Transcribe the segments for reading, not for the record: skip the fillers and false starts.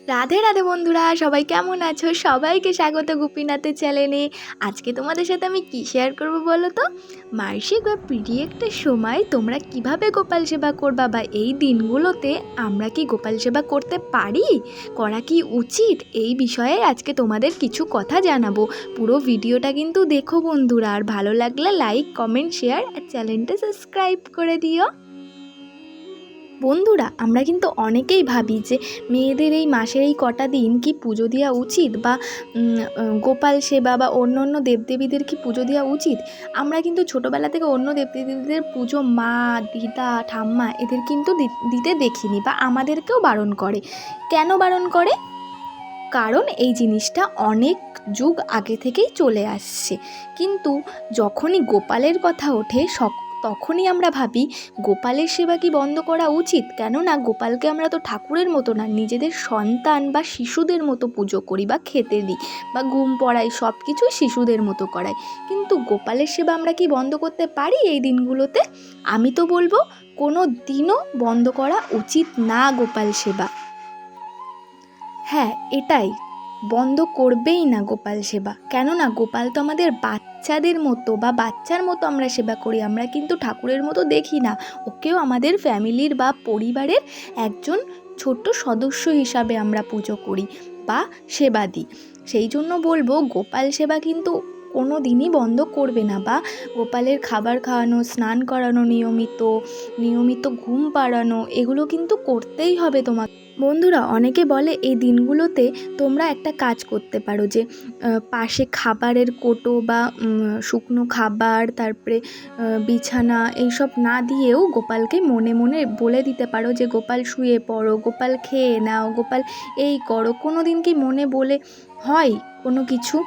রাধে রাধে বন্ধুরা, সবাই কেমন আছো? সবাইকে স্বাগত গোপীনাথের চ্যানেলে। আজকে তোমাদের সাথে আমি কি শেয়ার করব বলো তো? মাসিক বা পিরিয়ডের সময় তোমরা কিভাবে গোপাল সেবা করবা, বা এই দিনগুলোতে আমরা কি গোপাল সেবা করতে পারি, করা কি উচিত, এই বিষয়ে আজকে তোমাদের কিছু কথা জানাবো। পুরো ভিডিওটা কিন্তু দেখো বন্ধুরা, আর ভালো লাগলে লাইক, কমেন্ট, শেয়ার আর চ্যানেলটা সাবস্ক্রাইব করে দিও। বন্ধুরা, আমরা কিন্তু অনেকেই ভাবি যে মেয়েদের এই মাসের এই কটা দিন কি পুজো দেওয়া উচিত, বা গোপাল সেবা বা অন্য অন্য দেবদেবীদের কি পুজো দেওয়া উচিত। আমরা কিন্তু ছোটোবেলা থেকে অন্য দেবদেবীদের পুজো মা, দিদা, ঠাম্মা এদের কিন্তু দিতে দেখিনি, বা আমাদেরকেও বারণ করে। কেন বারণ করে? কারণ এই জিনিসটা অনেক যুগ আগে থেকেই চলে আসছে। কিন্তু যখনই গোপালের কথা ওঠে তখনই আমরা ভাবি গোপালের সেবা কি বন্ধ করা উচিত। কেননা গোপালকে আমরা তো ঠাকুরের মতো না, নিজেদের সন্তান বা শিশুদের মতো পুজো করি, বা খেতে দিই, বা ঘুম পড়াই, সব কিছুই শিশুদের মতো করাই। কিন্তু গোপালের সেবা আমরা কি বন্ধ করতে পারি এই দিনগুলোতে? আমি তো বলবো কোনো দিনও বন্ধ করা উচিত না গোপাল সেবা। হ্যাঁ, এটাই, বন্ধ করবেই না গোপাল সেবা। কেননা গোপাল তো আমাদের বাচ্চাদের মতো, বা বাচ্চার মতো আমরা সেবা করি। আমরা কিন্তু ঠাকুরের মতো দেখি না, ওকেও আমাদের ফ্যামিলির বা পরিবারের একজন ছোট্ট সদস্য হিসাবে আমরা পুজো করি বা সেবা দিই। সেই জন্য বলবো গোপাল সেবা কিন্তু কোনো দিনই বন্ধ করবে না। বা গোপালের খাবার খাওয়ানো, স্নান করানো, নিয়মিত ঘুম পাড়ানো, এগুলো কিন্তু করতেই হবে তোমাকে। বন্ধুরা, অনেকে বলে এই দিনগুলোতে তোমরা একটা কাজ করতে পারো, যে পাশে খাবারের কোটো বা শুকনো খাবার, তারপরে বিছানা এইসব না দিয়েও গোপালকে মনে মনে বলে দিতে পারো যে গোপাল শুয়ে পড়ো, গোপাল খেয়ে নাও, গোপাল এই করো। কোনো দিন কি মনে বলে হয় কোনো কিছু?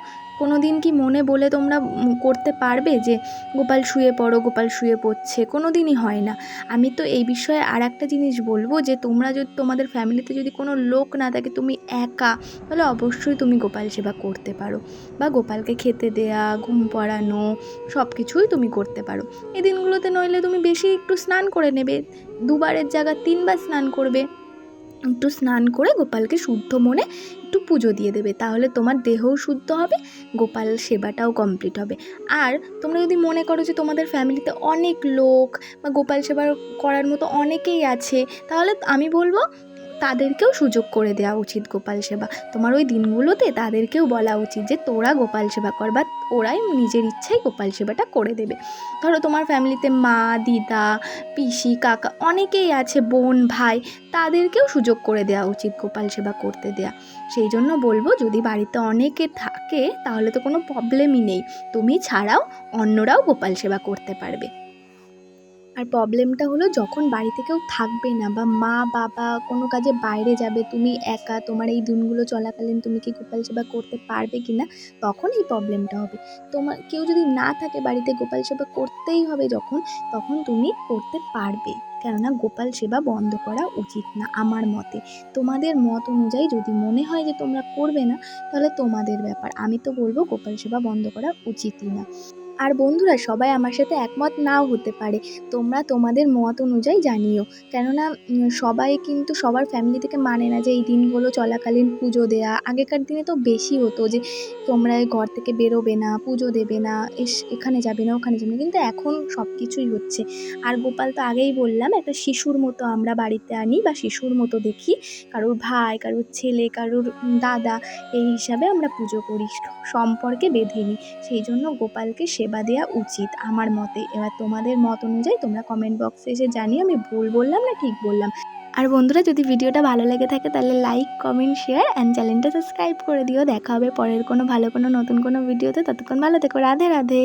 কোনো দিন কি মনে বলে তোমরা করতে পারবে যে গোপাল শুয়ে পড়ো, গোপাল শুয়ে পড়ছে? কোনো দিনই হয় না। আমি তো এই বিষয়ে আর একটা জিনিস বলবো, যে তোমরা যদি তোমাদের ফ্যামিলিতে যদি কোনো লোক না থাকে, তুমি একা, তাহলে অবশ্যই তুমি গোপাল সেবা করতে পারো, বা গোপালকে খেতে দেয়া, ঘুম পড়ানো, সব কিছুই তুমি করতে পারো এই দিনগুলোতে। নইলে তুমি বেশি একটু স্নান করে নেবে, 2বারের জায়গায় 3বার স্নান করবে। একটু স্নান করে গোপালকে শুদ্ধ মনে একটু পুজো দিয়ে দেবে, তাহলে তোমার দেহও শুদ্ধ হবে, গোপাল সেবাটাও কমপ্লিট হবে। আর তোমরা যদি মনে করো যে তোমাদের ফ্যামিলিতে অনেক লোক বা গোপাল সেবা করার মতো অনেকেই আছে, তাহলে আমি বলবো তাদেরকেও সুযোগ করে দেওয়া উচিত গোপাল সেবা। তোমার ওই দিনগুলোতে তাদেরকেও বলা উচিত যে তোরা গোপাল সেবা কর, বা ওরাই নিজের ইচ্ছায় গোপাল সেবাটা করে দেবে। ধরো তোমার ফ্যামিলিতে মা, দিদা, পিসি, কাকা অনেকেই আছে, বোন, ভাই, তাদেরকেও সুযোগ করে দেওয়া উচিত গোপাল সেবা করতে দেয়া। সেই জন্য বলবো, যদি বাড়িতে অনেকে থাকে তাহলে তো কোনো প্রবলেমই নেই, তুমি ছাড়াও অন্যরাও গোপাল সেবা করতে পারবে। আর প্রবলেমটা হলো যখন বাড়িতে কেউ থাকবে না, বা মা বাবা কোনো কাজে বাইরে যাবে, তুমি একা, তোমার এই দিনগুলো চলাকালীন তুমি কি গোপাল সেবা করতে পারবে কি না, তখন এই প্রবলেমটা হবে। তোমার কেউ যদি না থাকে বাড়িতে, গোপাল সেবা করতেই হবে যখন, তখন তুমি করতে পারবে। কেননা গোপাল সেবা বন্ধ করা উচিত না আমার মতে। তোমাদের মত অনুযায়ী যদি মনে হয় যে তোমরা করবে না, তাহলে তোমাদের ব্যাপার। আমি তো বলবো গোপাল সেবা বন্ধ করা উচিতই না। আর বন্ধুরা, সবাই আমার সাথে একমত নাও হতে পারে, তোমরা তোমাদের মত অনুযায়ী জানিও। কেননা সবাই কিন্তু সবার ফ্যামিলি থেকে মানে না যে এই দিনগুলো চলাকালীন পুজো দেয়া। আগেকার দিনে তো বেশি হতো যে তোমরা ঘর থেকে বেরোবে না, পুজো দেবে না, এখানে যাবে না, ওখানে যাবে না, কিন্তু এখন সব কিছুই হচ্ছে। আর গোপাল তো আগেই বললাম, একটা শিশুর মতো আমরা বাড়িতে আনি, বা শিশুর মতো দেখি, কারোর ভাই, কারোর ছেলে, কারোর দাদা, এই হিসাবে আমরা পুজো করি, সম্পর্কে বেঁধে নিই। সেই জন্য গোপালকে সেবা দেওয়া উচিত আমার মতে। এবার তোমাদের মত অনুযায়ী তোমরা কমেন্ট বক্সে এসে জানিও আমি ভুল বললাম না ঠিক বললাম। আর বন্ধুরা, যদি ভিডিওটা ভালো লেগে থাকে তাহলে লাইক, কমেন্ট, শেয়ার অ্যান্ড চ্যানেলটা সাবস্ক্রাইব করে দিও। দেখা হবে পরের কোনো ভালো কোনো নতুন কোনো ভিডিওতে। ততক্ষণ ভালো থেকো। রাধে রাধে।